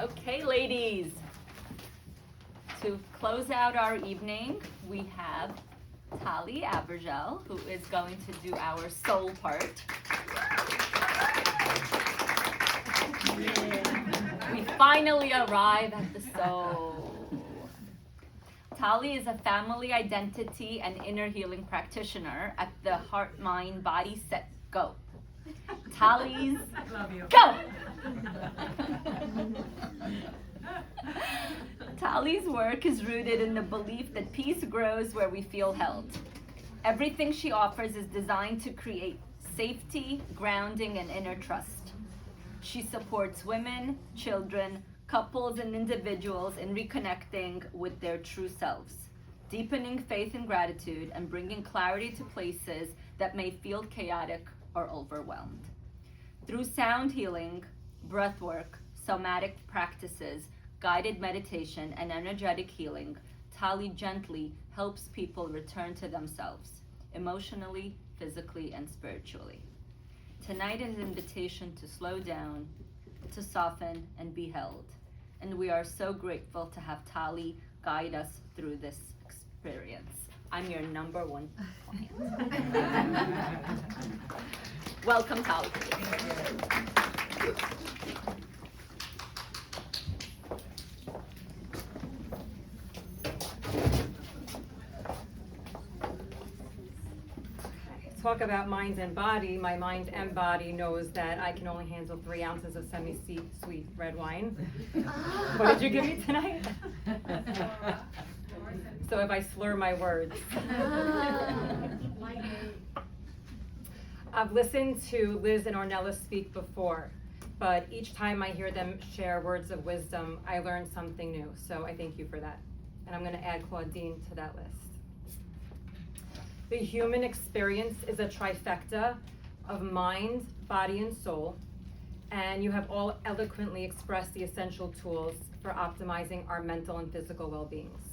Okay, ladies, to close out our evening, we have Tali Abergel, who is going to do our soul part. We finally arrive at the soul. Tali is a family identity and inner healing practitioner at the Heart, Mind, Body, Set, Go. Tali's Go! Tali's work is rooted in the belief that peace grows where we feel held. Everything she offers is designed to create safety, grounding, and inner trust. She supports women, children, couples, and individuals in reconnecting with their true selves, deepening faith and gratitude, and bringing clarity to places that may feel chaotic or overwhelmed. Through sound healing, breath work, somatic practices, guided meditation, and energetic healing, Tali gently helps people return to themselves, emotionally, physically, and spiritually. Tonight is an invitation to slow down, to soften, and be held. And we are so grateful to have Tali guide us through this experience. I'm your number one client. Welcome, Tali. Talk about mind and body. My mind and body knows that I can only handle 3 ounces of semi-sweet red wine. What did you give me tonight? So if I slur my words. I've listened to Liz and Ornella speak before, but each time I hear them share words of wisdom, I learn something new. So I thank you for that. And I'm going to add Claudine to that list. The human experience is a trifecta of mind, body, and soul, and you have all eloquently expressed the essential tools for optimizing our mental and physical well-beings.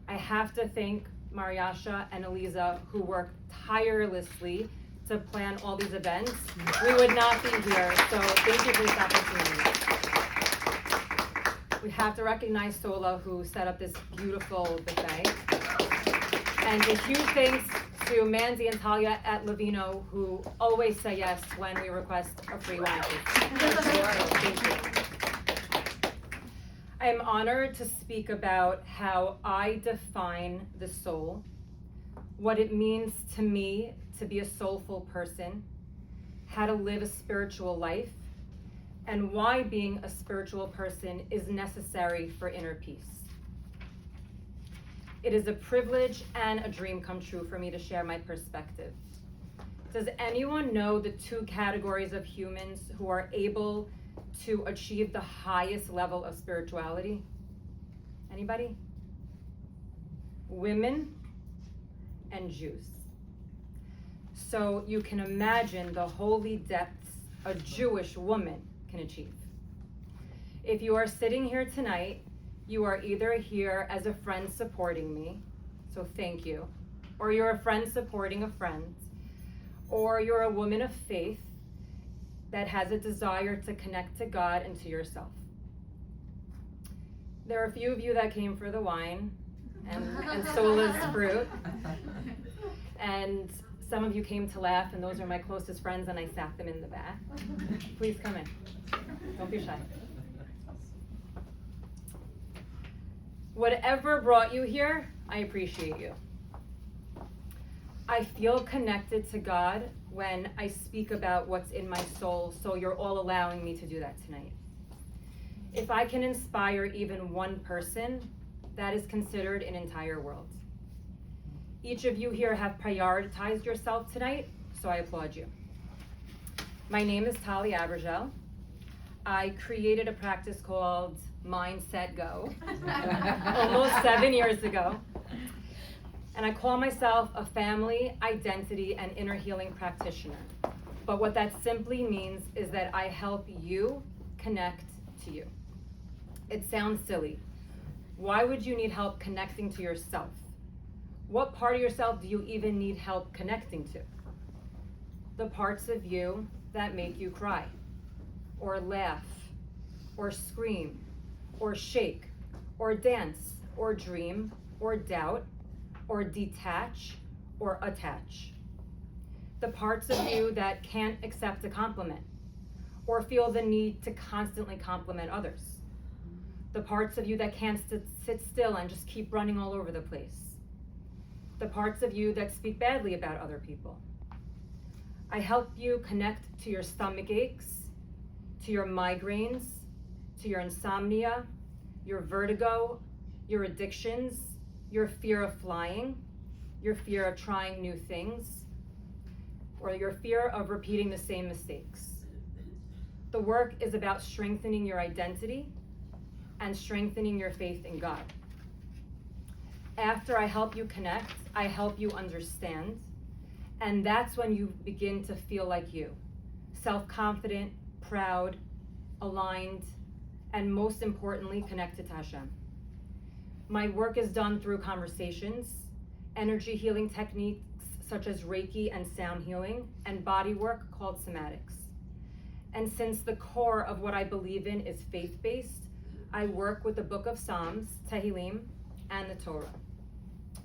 I have to thank Mariasha and Eliza, who work tirelessly to plan all these events. We would not be here, so thank you for this opportunity. We have to recognize Sola, who set up this beautiful buffet. And a huge thanks to Mandy and Talia at Lavino, who always say yes when we request a free wine. Thank you. I am honored to speak about how I define the soul, what it means to me to be a soulful person, how to live a spiritual life, and why being a spiritual person is necessary for inner peace. It is a privilege and a dream come true for me to share my perspective. Does anyone know the 2 categories of humans who are able to achieve the highest level of spirituality? Anybody? Women and Jews. So you can imagine the holy depths a Jewish woman can achieve. If you are sitting here tonight, you are either here as a friend supporting me, so thank you, or you're a friend supporting a friend, or you're a woman of faith that has a desire to connect to God and to yourself. There are a few of you that came for the wine and Sola's fruit, and some of you came to laugh, and those are my closest friends, and I sat them in the back. Please come in. Don't be shy. Whatever brought you here, I appreciate you. I feel connected to God when I speak about what's in my soul, so you're all allowing me to do that tonight. If I can inspire even one person, that is considered an entire world. Each of you here have prioritized yourself tonight, so I applaud you. My name is Tali Abergel. I created a practice called Mindset Go almost 7 years ago. And I call myself a family, identity, and inner healing practitioner. But what that simply means is that I help you connect to you. It sounds silly. Why would you need help connecting to yourself? What part of yourself do you even need help connecting to? The parts of you that make you cry, or laugh, or scream, or shake, or dance, or dream, or doubt, or detach, or attach. The parts of you that can't accept a compliment, or feel the need to constantly compliment others. The parts of you that can't sit still and just keep running all over the place. The parts of you that speak badly about other people. I help you connect to your stomach aches, to your migraines, to your insomnia, your vertigo, your addictions, your fear of flying, your fear of trying new things, or your fear of repeating the same mistakes. The work is about strengthening your identity and strengthening your faith in God. After I help you connect, I help you understand, and that's when you begin to feel like you, self-confident, proud, aligned, and most importantly, connected to Hashem. My work is done through conversations, energy healing techniques such as Reiki and sound healing, and body work called somatics. And since the core of what I believe in is faith-based, I work with the Book of Psalms, Tehillim, and the Torah.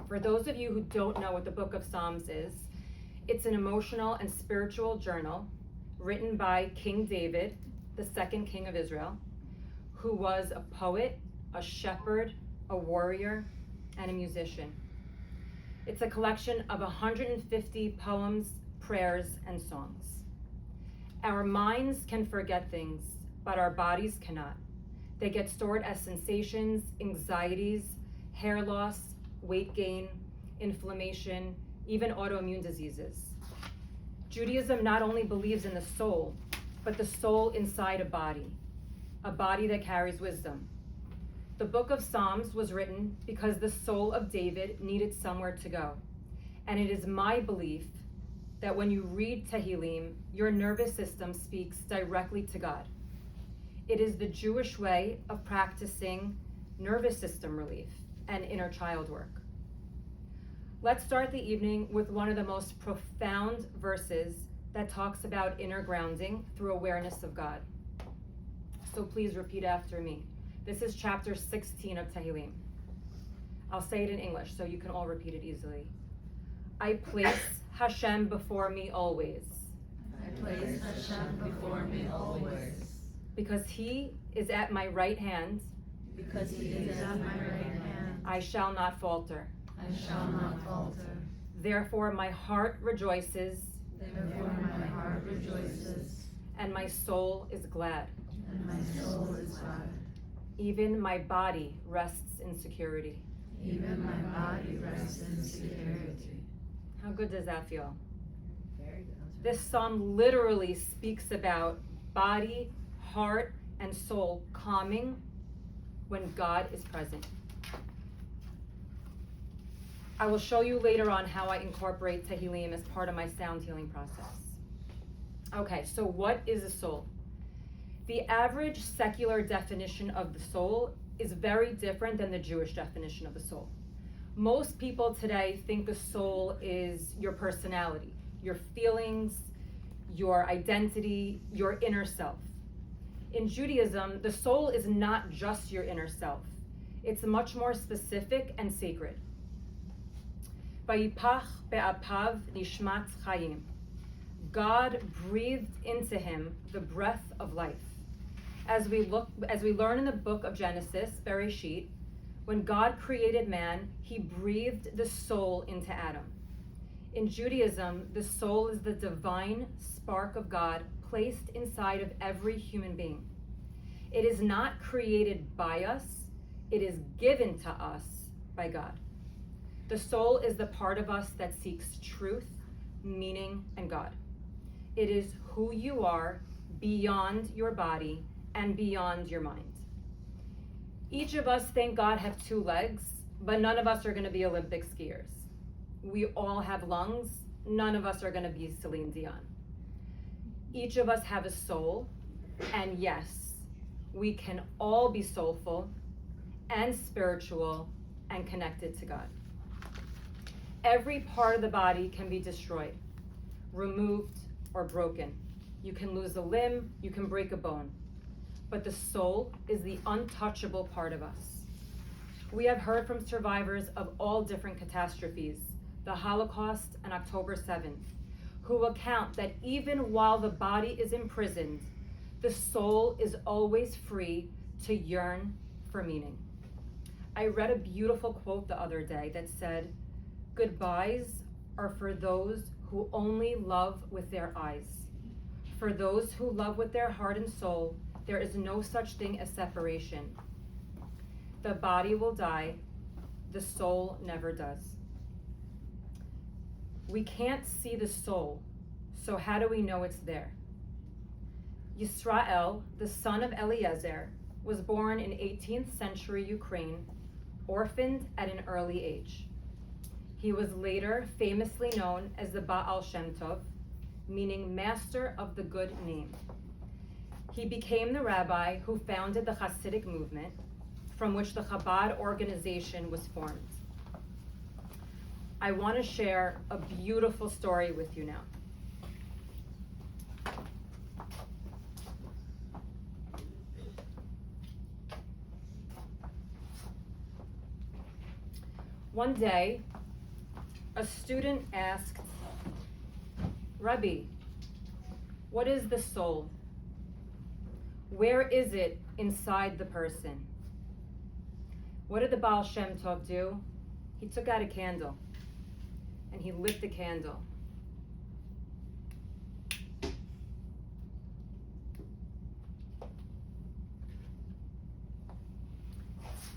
For those of you who don't know what the Book of Psalms is, it's an emotional and spiritual journal written by King David, the second king of Israel, who was a poet, a shepherd, a warrior, and a musician. It's a collection of 150 poems, prayers, and songs. Our minds can forget things, but our bodies cannot. They get stored as sensations, anxieties, hair loss, weight gain, inflammation, even autoimmune diseases. Judaism not only believes in the soul, but the soul inside a body that carries wisdom. The Book of Psalms was written because the soul of David needed somewhere to go. And it is my belief that when you read Tehillim, your nervous system speaks directly to God. It is the Jewish way of practicing nervous system relief and inner child work. Let's start the evening with one of the most profound verses that talks about inner grounding through awareness of God. So please repeat after me. This is chapter 16 of Tehillim. I'll say it in English so you can all repeat it easily. I place Hashem before me always. I place Hashem before me always. Because He is at my right hand, Because He is at my right hand, I shall not falter. I shall not falter. Therefore my heart rejoices, Therefore my heart rejoices, and my soul is glad. and my soul is glad. Even my body rests in security. Even my body rests in security. How good does that feel? Very good. This psalm literally speaks about body, heart, and soul calming when God is present. I will show you later on how I incorporate Tehillim as part of my sound healing process. Okay, so what is a soul? The average secular definition of the soul is very different than the Jewish definition of the soul. Most people today think the soul is your personality, your feelings, your identity, your inner self. In Judaism, the soul is not just your inner self. It's much more specific and sacred. Vayipach be'apav nishmat chayim. God breathed into him the breath of life. As we learn in the book of Genesis, Bereshit, when God created man, he breathed the soul into Adam. In Judaism, the soul is the divine spark of God placed inside of every human being. It is not created by us, it is given to us by God. The soul is the part of us that seeks truth, meaning, and God. It is who you are beyond your body and beyond your mind. Each of us, thank God, have two legs, but none of us are going to be Olympic skiers. We all have lungs. None of us are going to be Celine Dion. Each of us have a soul, and yes, we can all be soulful and spiritual and connected to God. Every part of the body can be destroyed, removed, or broken. You can lose a limb, you can break a bone. but the soul is the untouchable part of us. We have heard from survivors of all different catastrophes, the Holocaust and October 7th, who account that even while the body is imprisoned, the soul is always free to yearn for meaning. I read a beautiful quote the other day that said, "Goodbyes are for those who only love with their eyes. For those who love with their heart and soul, there is no such thing as separation. The body will die, the soul never does." We can't see the soul, so how do we know it's there? Yisrael, the son of Eliezer, was born in 18th century Ukraine, orphaned at an early age. He was later famously known as the Baal Shem Tov, meaning master of the good name. He became the rabbi who founded the Hasidic movement, from which the Chabad organization was formed. I want to share a beautiful story with you now. One day, a student asked, "Rabbi, what is the soul? Where is it inside the person?" What did the Baal Shem Tov do? He took out a candle and he lit the candle.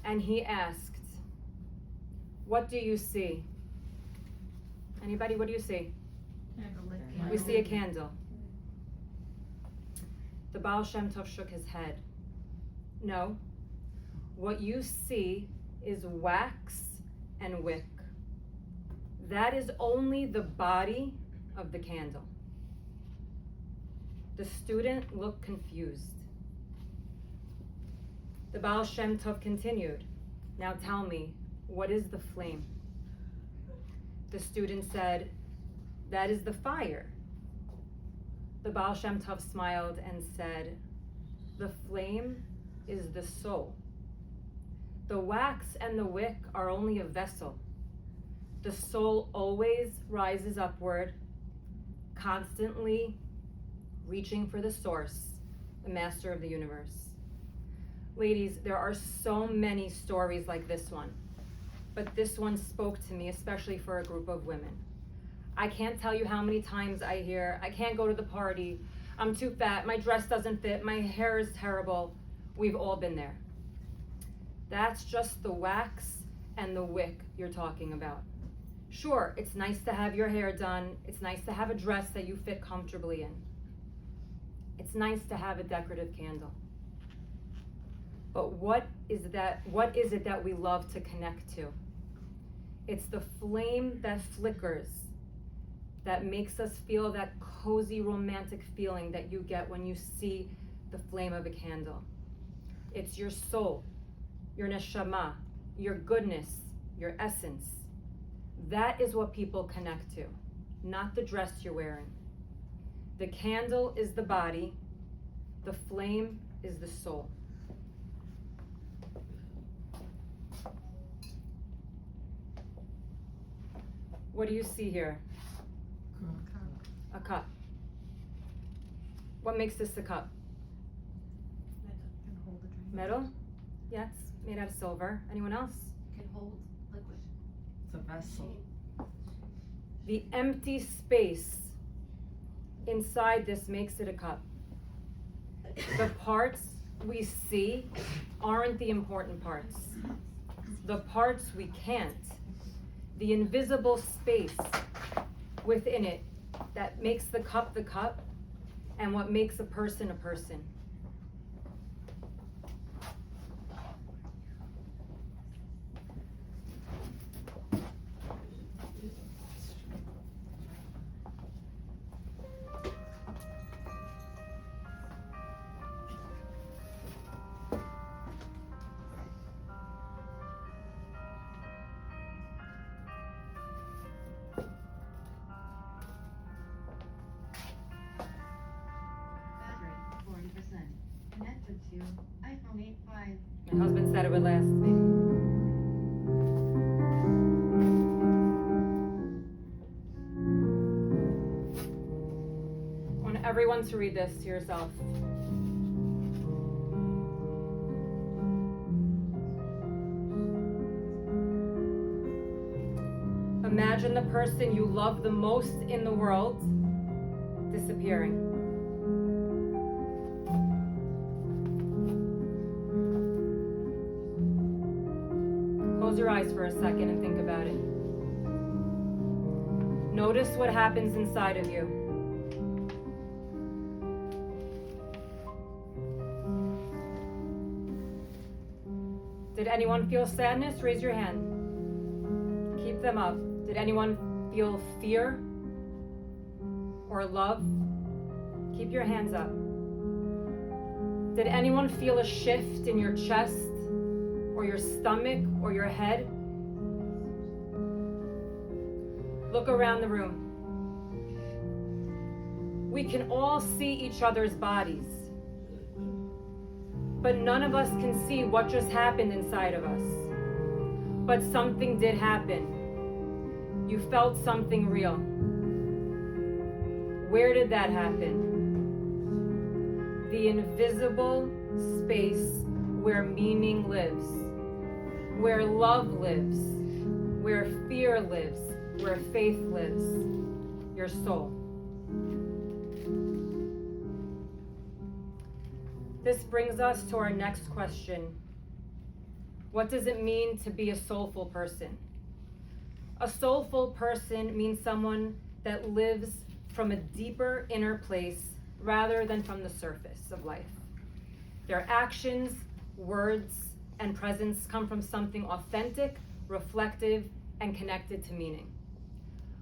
And he asked, "What do you see?" Anybody, what do you see? We see a candle. The Baal Shem Tov shook his head. "No, what you see is wax and wick. That is only the body of the candle." The student looked confused. The Baal Shem Tov continued, "Now tell me, what is the flame?" The student said, "That is the fire." The Baal Shem Tov smiled and said, "The flame is the soul. The wax and the wick are only a vessel. The soul always rises upward, constantly reaching for the source, the master of the universe." Ladies, there are so many stories like this one, but this one spoke to me, especially for a group of women. I can't tell you how many times I hear, "I can't go to the party, I'm too fat, my dress doesn't fit, my hair is terrible." We've all been there. That's just the wax and the wick you're talking about. Sure, it's nice to have your hair done, it's nice to have a dress that you fit comfortably in. It's nice to have a decorative candle. But what is it that we love to connect to? It's the flame that flickers, that makes us feel that cozy romantic feeling that you get when you see the flame of a candle. It's your soul, your neshama, your goodness, your essence. That is what people connect to, not the dress you're wearing. The candle is the body, the flame is the soul. What do you see here? A cup. What makes this a cup? Metal? Yes, made out of silver. Anyone else? Can hold liquid. It's a vessel. The empty space inside this makes it a cup. The parts we see aren't the important parts. The parts we can't, the invisible space within it that makes the cup, and what makes a person a person. 25. My husband said it would last me. I want everyone to read this to yourself. Imagine the person you love the most in the world disappearing. Close your eyes for a second and think about it. Notice what happens inside of you. Did anyone feel sadness? Raise your hand. Keep them up. Did anyone feel fear or love? Keep your hands up. Did anyone feel a shift in your chest or your stomach or your head? Look around the room. We can all see each other's bodies, but none of us can see what just happened inside of us. But something did happen. You felt something real. Where did that happen? The invisible space where meaning lives, where love lives, where fear lives, where faith lives, your soul. This brings us to our next question. What does it mean to be a soulful person? A soulful person means someone that lives from a deeper inner place rather than from the surface of life. Their actions, words, and presence come from something authentic, reflective, and connected to meaning.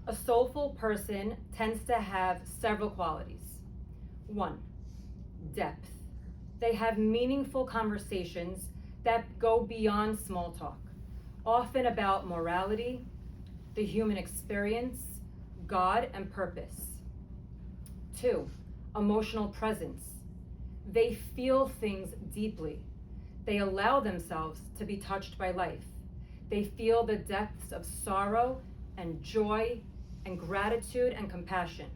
A soulful person tends to have several qualities. 1, depth. They have meaningful conversations that go beyond small talk, often about morality, the human experience, God, and purpose. 2, emotional presence. They feel things deeply. They allow themselves to be touched by life. They feel the depths of sorrow and joy and gratitude and compassion.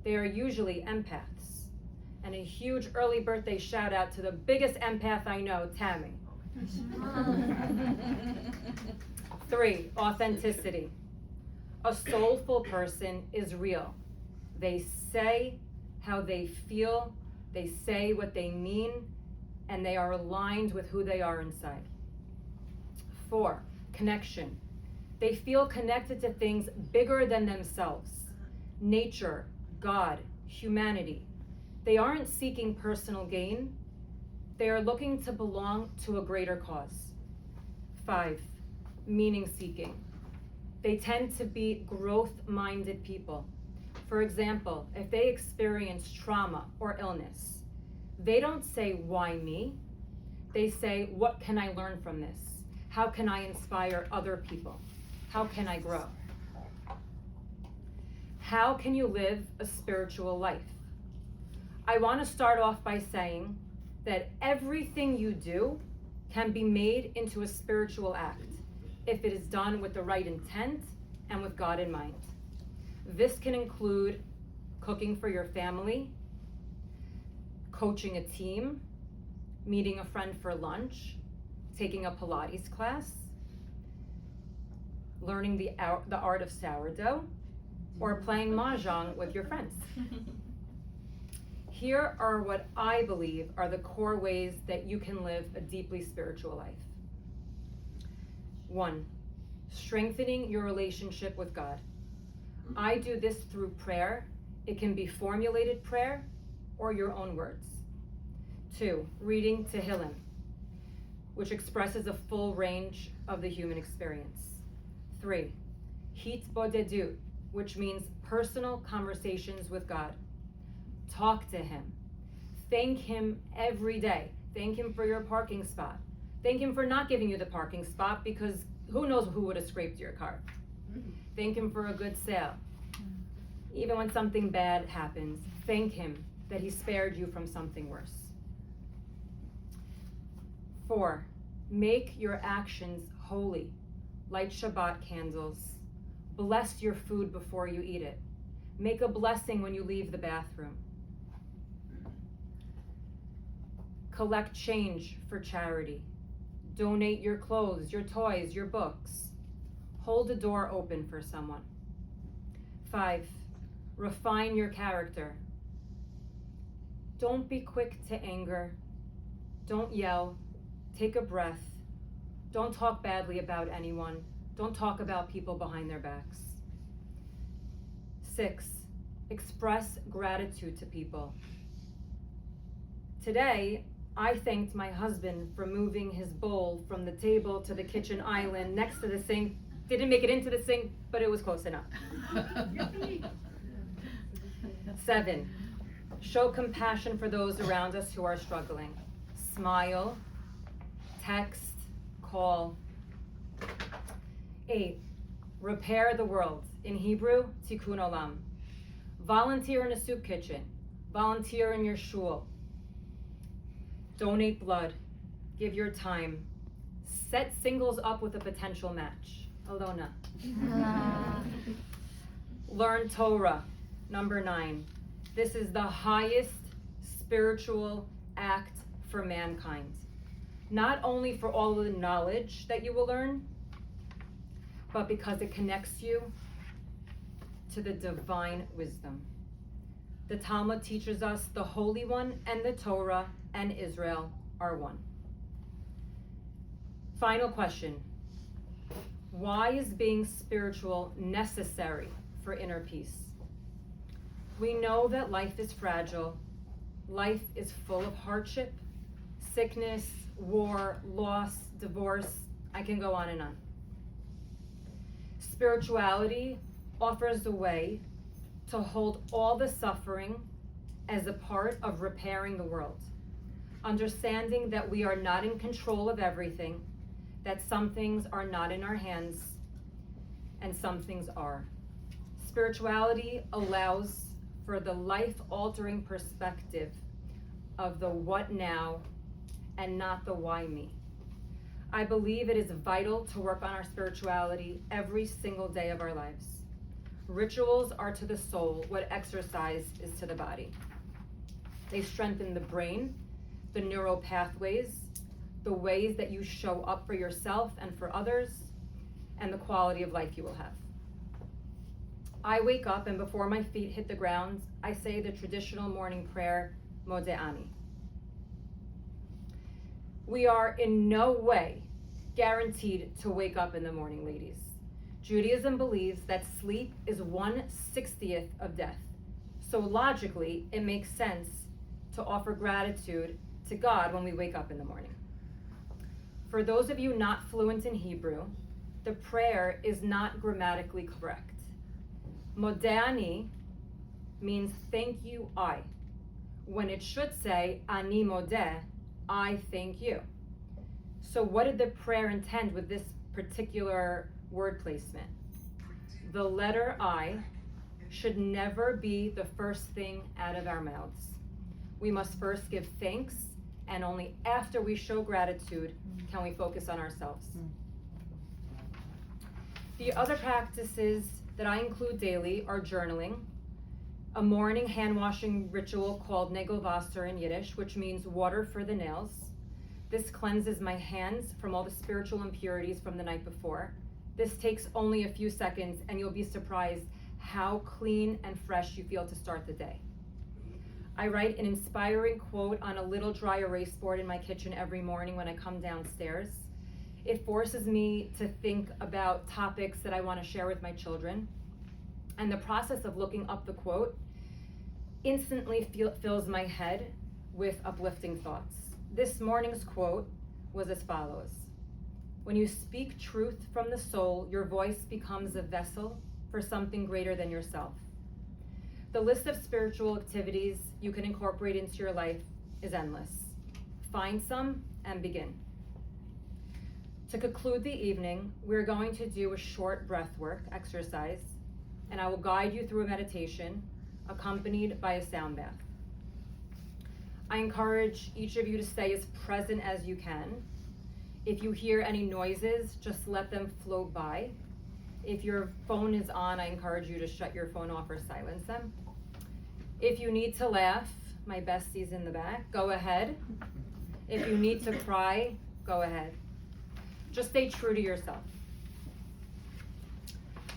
They are usually empaths. And a huge early birthday shout out to the biggest empath I know, Tammy. 3, authenticity. A soulful person is real. They say how they feel, they say what they mean, and they are aligned with who they are inside. 4, connection. They feel connected to things bigger than themselves. Nature, God, humanity. They aren't seeking personal gain. They are looking to belong to a greater cause. 5, meaning seeking. They tend to be growth-minded people. For example, if they experience trauma or illness, they don't say, why me? They say, what can I learn from this? How can I inspire other people? How can I grow? How can you live a spiritual life? I want to start off by saying that everything you do can be made into a spiritual act if it is done with the right intent and with God in mind. This can include cooking for your family, coaching a team, meeting a friend for lunch, taking a Pilates class, learning the art of sourdough, or playing mahjong with your friends. Here are what I believe are the core ways that you can live a deeply spiritual life. 1, strengthening your relationship with God. I do this through prayer. It can be formulated prayer or your own words. 2, reading Tehillim, which expresses a full range of the human experience. 3, hitbodedut, which means personal conversations with God. Talk to him. Thank him every day. Thank him for your parking spot. Thank him for not giving you the parking spot because who knows who would have scraped your car. Thank him for a good sale. Even when something bad happens, thank him that he spared you from something worse. 4, make your actions holy. Light Shabbat candles. Bless your food before you eat it. Make a blessing when you leave the bathroom. Collect change for charity. Donate your clothes, your toys, your books. Hold a door open for someone. 5, refine your character. Don't be quick to anger. Don't yell. Take a breath. Don't talk badly about anyone. Don't talk about people behind their backs. 6, express gratitude to people. Today, I thanked my husband for moving his bowl from the table to the kitchen island next to the sink. Didn't make it into the sink, but it was close enough. 7, show compassion for those around us who are struggling. Smile, text, call. 8, repair the world. In Hebrew, tikkun olam. Volunteer in a soup kitchen. Volunteer in your shul. Donate blood. Give your time. Set singles up with a potential match. Alona. Learn Torah. Number 9. This is the highest spiritual act for mankind. Not only for all of the knowledge that you will learn, but because it connects you to the divine wisdom. The Talmud teaches us the Holy One and the Torah and Israel are one. Final question. Why is being spiritual necessary for inner peace? We know that life is fragile. Life is full of hardship, sickness, war, loss, divorce. I can go on and on. Spirituality offers a way to hold all the suffering as a part of repairing the world. Understanding that we are not in control of everything, that some things are not in our hands, and some things are. Spirituality allows for the life-altering perspective of the what now and not the why me. I believe it is vital to work on our spirituality every single day of our lives. Rituals are to the soul what exercise is to the body. They strengthen the brain, the neural pathways, the ways that you show up for yourself and for others, and the quality of life you will have. I wake up and before my feet hit the ground, I say the traditional morning prayer, Modeh Ani. We are in no way guaranteed to wake up in the morning, ladies. Judaism believes that sleep is 1/60th of death. So logically, it makes sense to offer gratitude to God when we wake up in the morning. For those of you not fluent in Hebrew, the prayer is not grammatically correct. Modeh Ani means thank you, I, when it should say Ani modeh, I thank you. So what did the prayer intend with this particular word placement? The letter I should never be the first thing out of our mouths. We must first give thanks, and only after we show gratitude can we focus on ourselves. The other practices that I include daily are journaling, a morning hand-washing ritual called Negel Wasser in Yiddish, which means water for the nails. This cleanses my hands from all the spiritual impurities from the night before. This takes only a few seconds, and you'll be surprised how clean and fresh you feel to start the day. I write an inspiring quote on a little dry erase board in my kitchen every morning when I come downstairs. It forces me to think about topics that I want to share with my children. And the process of looking up the quote instantly fills my head with uplifting thoughts. This morning's quote was as follows. When you speak truth from the soul, your voice becomes a vessel for something greater than yourself. The list of spiritual activities you can incorporate into your life is endless. Find some and begin. To conclude the evening, we're going to do a short breathwork exercise, and I will guide you through a meditation accompanied by a sound bath. I encourage each of you to stay as present as you can If you hear any noises, just let them float by. If your phone is on, I encourage you to shut your phone off or silence them. If you need to laugh, my bestie's in the back, go ahead. If you need to cry, go ahead. Just stay true to yourself.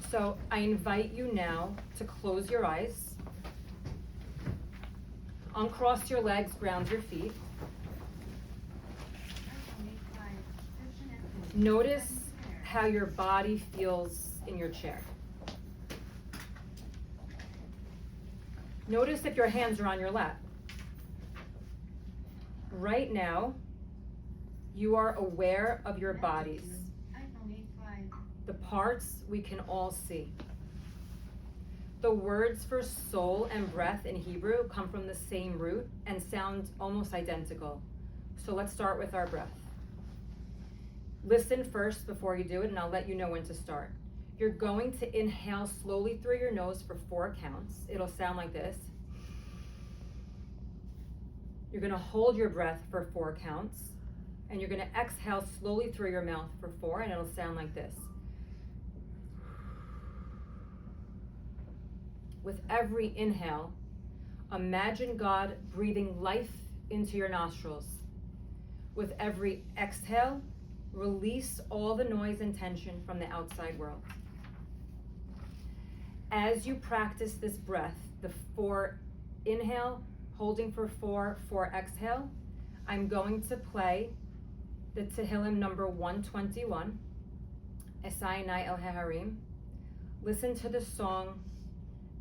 So I invite you now to close your eyes, uncross your legs, ground your feet. Notice how your body feels in your chair. Notice if your hands are on your lap. Right now, you are aware of your bodies, the parts we can all see. The words for soul and breath in Hebrew come from the same root and sound almost identical. So let's start with our breath. Listen first before you do it, and I'll let you know when to start. You're going to inhale slowly through your nose for 4 counts. It'll sound like this. You're going to hold your breath for 4 counts, and you're going to exhale slowly through your mouth for 4, and it'll sound like this. With every inhale, imagine God breathing life into your nostrils. With every exhale, release all the noise and tension from the outside world. As you practice this breath, the 4 inhale, holding for 4, 4 exhale, I'm going to play the Tehillim number 121, Esayanai El Heharim. Listen to the song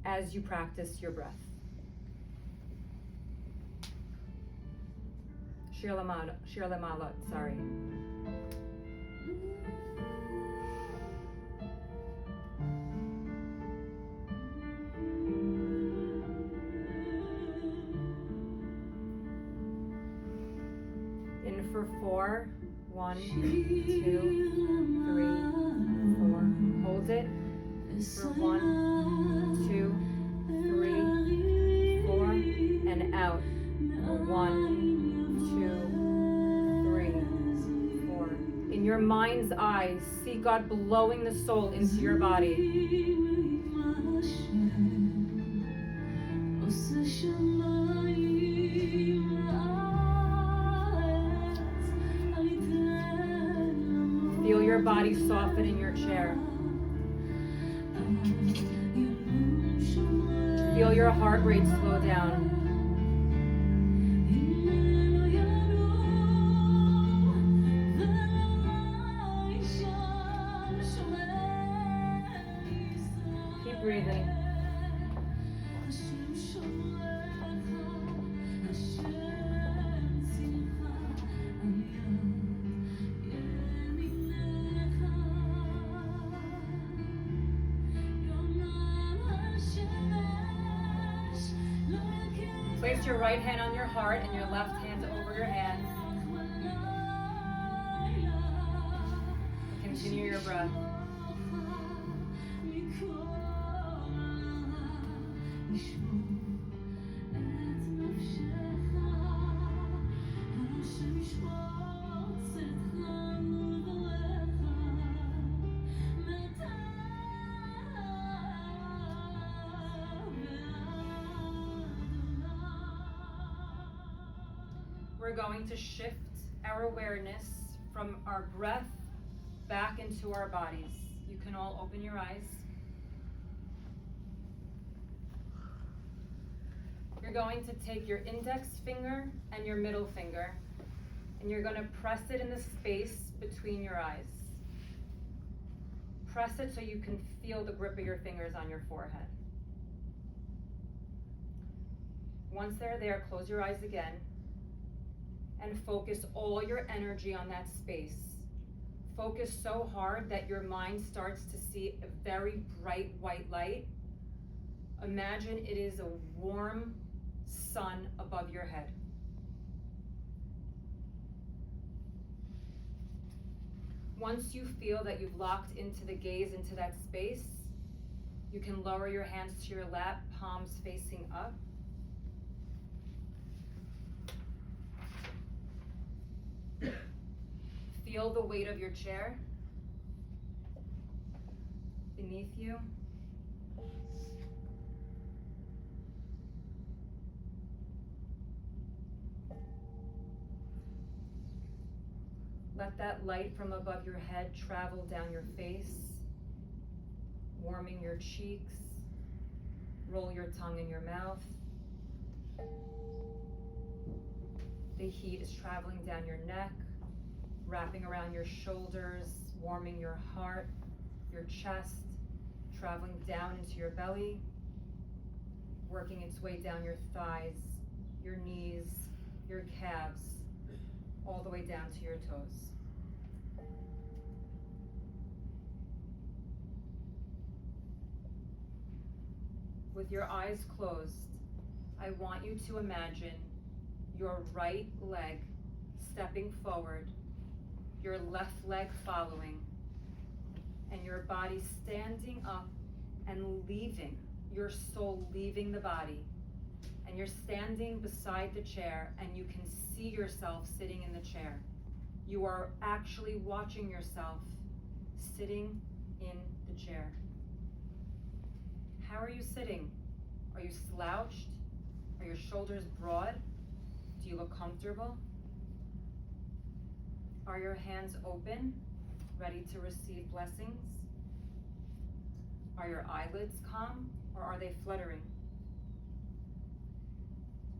as you practice your breath. Shir Lamalot, sorry. In for 4, 1, 2, 3, 4. Hold it for 1, 2, 3, 4, and out. 1, 2, 3, 4. In your mind's eyes, see God blowing the soul into your body. Feel your body soften in your chair. Feel your heart rate slow down. Keep breathing. Place your right hand on your heart and your left hand over your hand. Continue your breath. We're going to shift our awareness from our breath back into our bodies. You can all open your eyes. You're going to take your index finger and your middle finger, and you're going to press it in the space between your eyes. Press it so you can feel the grip of your fingers on your forehead. Once they're there, close your eyes again and focus all your energy on that space. Focus so hard that your mind starts to see a very bright white light. Imagine it is a warm sun above your head. Once you feel that you've locked into the gaze into that space, you can lower your hands to your lap, palms facing up. Feel the weight of your chair beneath you. Let that light from above your head travel down your face, warming your cheeks. Roll your tongue in your mouth. The heat is traveling down your neck, wrapping around your shoulders, warming your heart, your chest, traveling down into your belly, working its way down your thighs, your knees, your calves, all the way down to your toes. With your eyes closed, I want you to imagine your right leg stepping forward, your left leg following, and your body standing up and leaving, your soul leaving the body. And you're standing beside the chair and you can see yourself sitting in the chair. You are actually watching yourself sitting in the chair. How are you sitting? Are you slouched? Are your shoulders broad? Do you look comfortable? Are your hands open, ready to receive blessings? Are your eyelids calm or are they fluttering?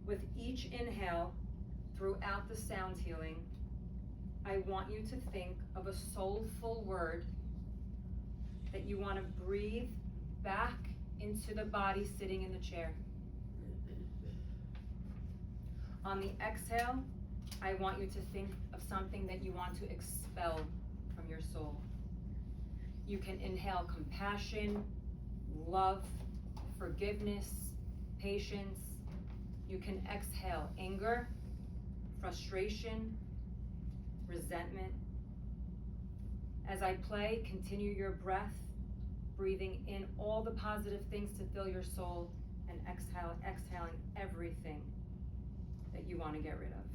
With each inhale throughout the sound healing, I want you to think of a soulful word that you want to breathe back into the body sitting in the chair. On the exhale, I want you to think of something that you want to expel from your soul. You can inhale compassion, love, forgiveness, patience. You can exhale anger, frustration, resentment. As I play, continue your breath, breathing in all the positive things to fill your soul, and exhaling everything that you want to get rid of.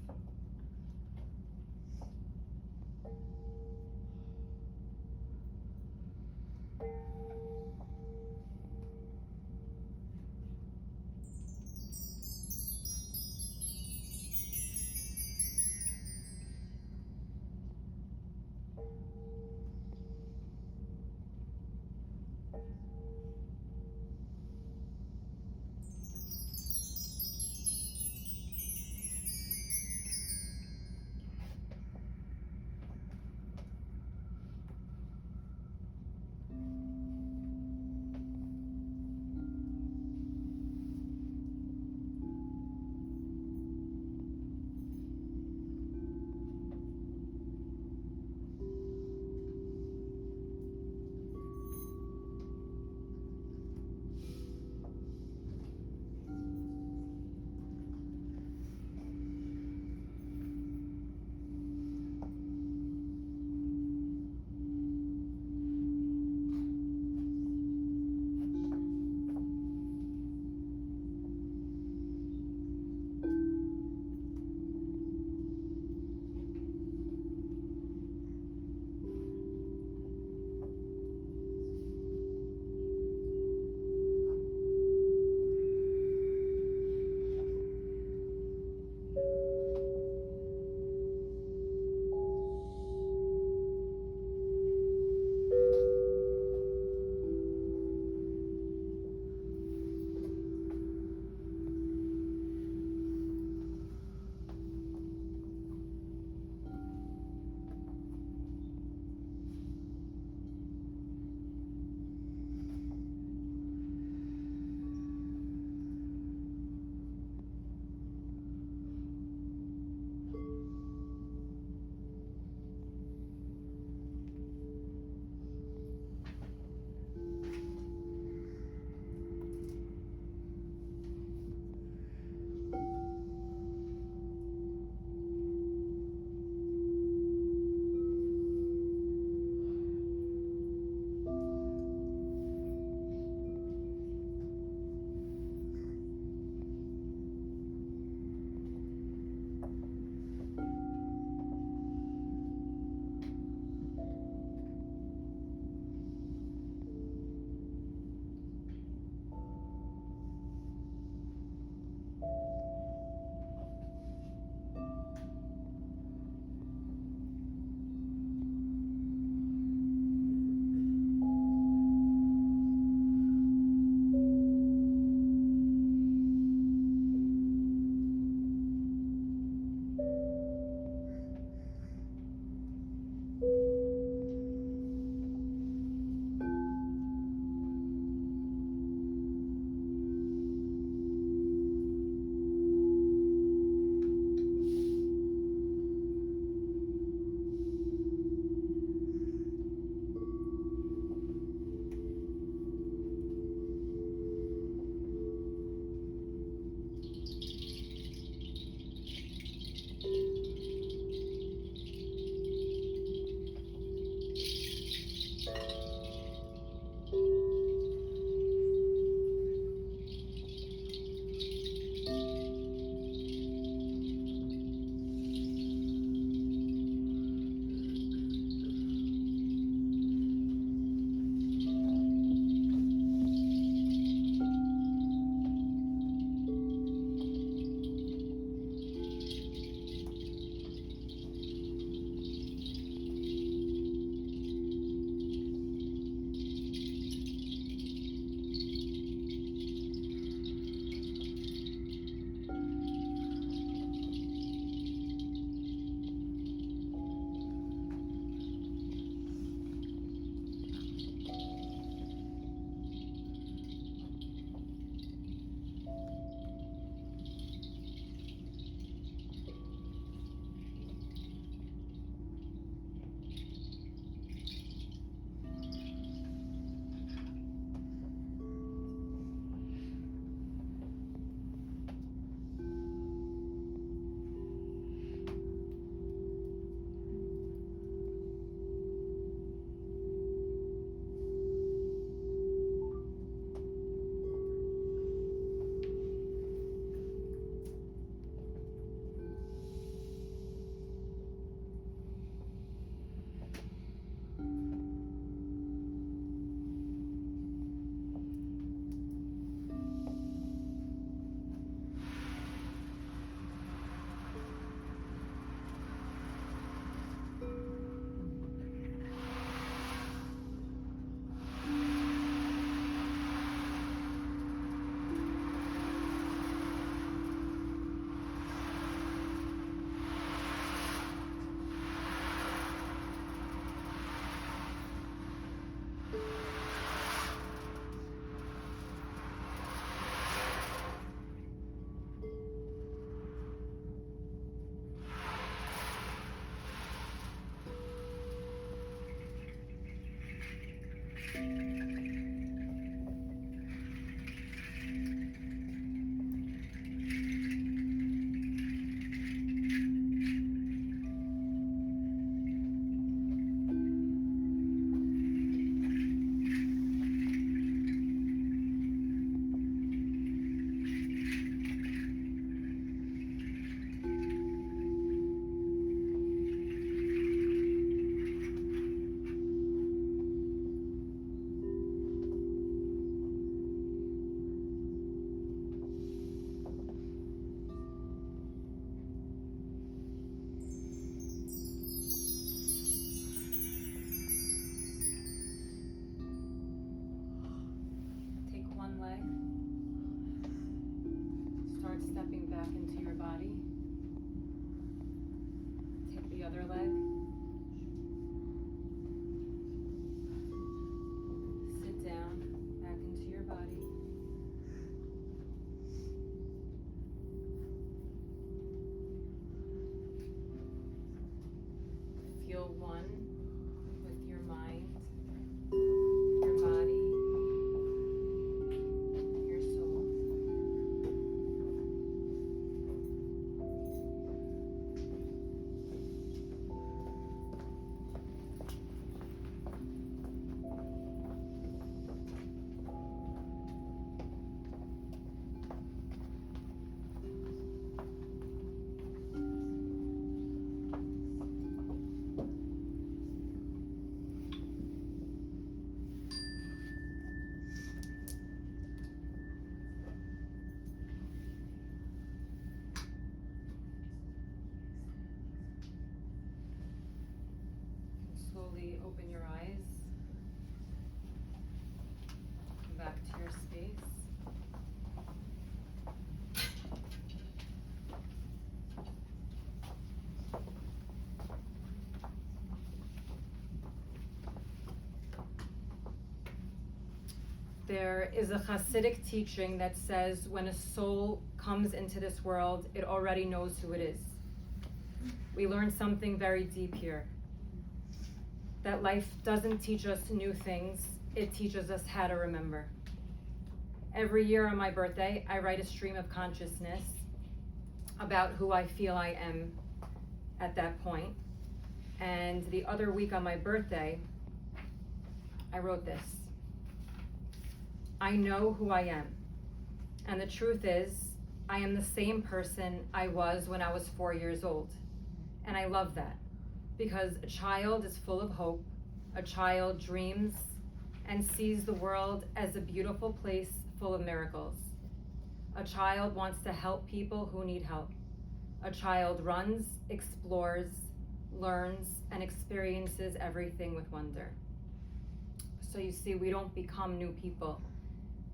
start stepping back into your body. Take the other leg. Sit down, back into your body. Feel one with your mind, your body, your soul. Slowly open your eyes. Come back to your space. There is a Hasidic teaching that says when a soul comes into this world, it already knows who it is. We learn something very deep here. That life doesn't teach us new things, it teaches us how to remember. Every year on my birthday, I write a stream of consciousness about who I feel I am at that point. And the other week on my birthday, I wrote this. I know who I am. And the truth is, I am the same person I was when I was 4 years old. And I love that. Because a child is full of hope, a child dreams and sees the world as a beautiful place full of miracles. A child wants to help people who need help. A child runs, explores, learns, and experiences everything with wonder. So you see, we don't become new people.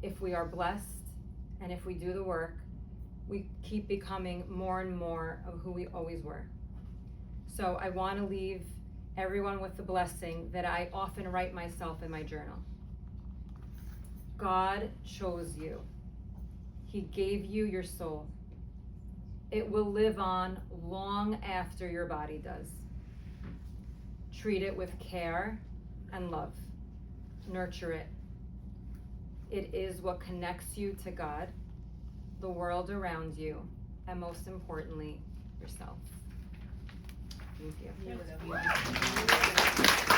If we are blessed and if we do the work, we keep becoming more and more of who we always were. So I want to leave everyone with the blessing that I often write myself in my journal. God chose you. He gave you your soul. It will live on long after your body does. Treat it with care and love. Nurture it. It is what connects you to God, the world around you, and most importantly, yourself. Thank you.